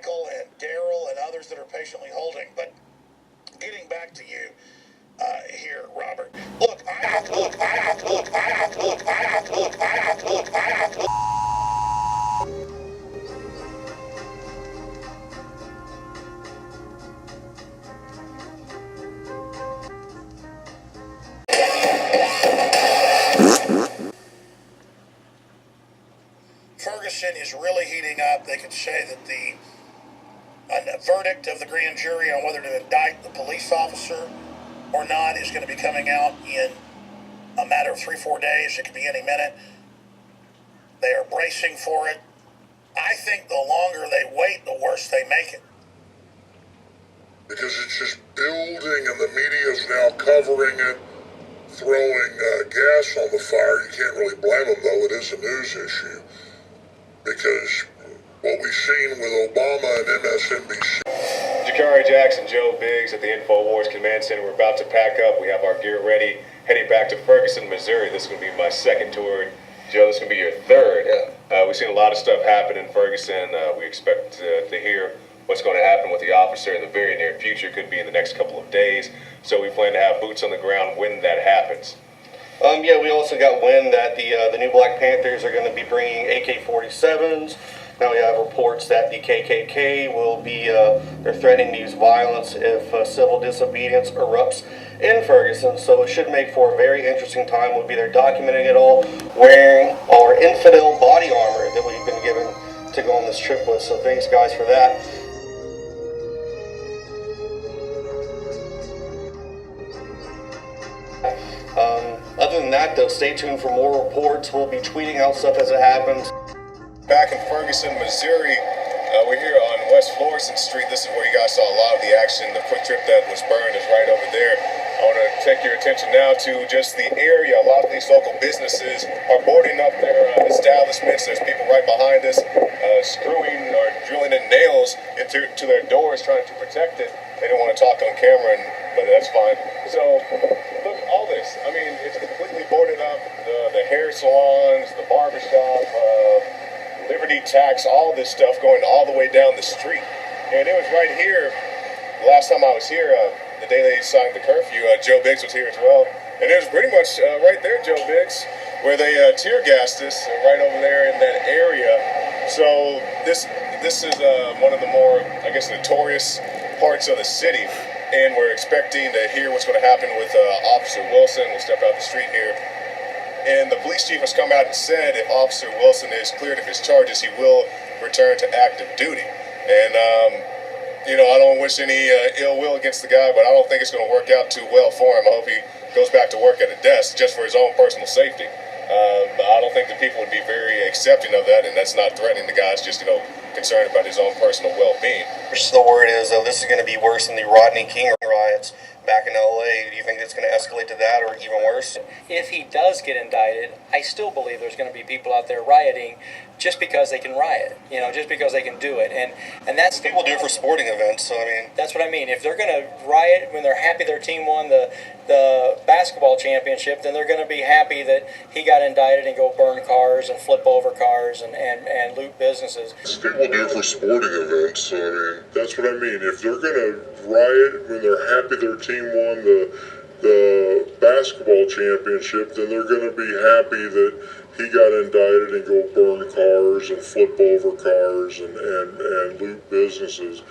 Michael and Daryl and others that are patiently holding. But getting back to you here, Robert. Look. Ferguson is really heating up. They could say that the verdict of the grand jury on whether to indict the police officer or not is going to be coming out in a matter of 3-4 days. It could be any minute. They are bracing for it. I think the longer they wait, the worse they make it. Because it's just building and the media is now covering it, throwing gas on the fire. You can't really blame them, though. It is a news issue. Because what we've seen with Obama and MSNBC. Jakari Jackson, Joe Biggs at the Infowars Command Center. We're about to pack up. We have our gear ready, heading back to Ferguson, Missouri. This is going to be my second tour. Joe, this is going to be your third. We've seen a lot of stuff happen in Ferguson. We expect to hear what's going to happen with the officer in the very near future. Could be in the next couple of days. So we plan to have boots on the ground when that happens. Yeah, we also got wind that the new Black Panthers are going to be bringing AK-47s. Now we have reports that the KKK will be, they're threatening to use violence if civil disobedience erupts in Ferguson. So it should make for a very interesting time. We'll be there documenting it all, wearing our infidel body armor that we've been given to go on this trip with. So thanks, guys, for that. Other than that, though, stay tuned for more reports. We'll be tweeting out stuff as it happens. Back in Ferguson, Missouri, we're here on West Florissant Street. This is where you guys saw a lot of the action. The quick trip that was burned is right over there. I want to take your attention now to just the area. A lot of these local businesses are boarding up their establishments. There's people right behind us screwing or drilling in nails into their doors, trying to protect it. They don't want to talk on camera, but that's fine. So, look, all this. I mean, it's completely boarded up. The hair salons, the barbershop, Liberty Tax, all this stuff going all the way down the street. And it was right here, the last time I was here, the day they signed the curfew, Joe Biggs was here as well. And it was pretty much right there, Joe Biggs, where they tear gassed us right over there in that area. So this is one of the more, I guess, notorious parts of the city. And we're expecting to hear what's going to happen with Officer Wilson. We'll step out the street here. And the police chief has come out and said if Officer Wilson is cleared of his charges, he will return to active duty. And, I don't wish any ill will against the guy, but I don't think it's going to work out too well for him. I hope he goes back to work at a desk just for his own personal safety. But I don't think the people would be very accepting of that, and that's not threatening the guy. It's just, concerned about his own personal well-being. The word is, this is going to be worse than the Rodney King riots back in L.A. Do you think it's going to escalate to that or even worse? If he does get indicted, I still believe there's going to be people out there rioting just because they can riot, just because they can do it. And that's people do it for sporting events, so I mean. That's what I mean. If they're going to riot when they're happy their team won the basketball championship, then they're going to be happy that he got indicted and go burn cars and flip over cars and loot businesses. People do it for sporting events, so I mean, that's what I mean. If they're going to riot when they're happy their team won the basketball championship, then they're going to be happy that he got indicted and go burn cars and flip over cars and loot businesses.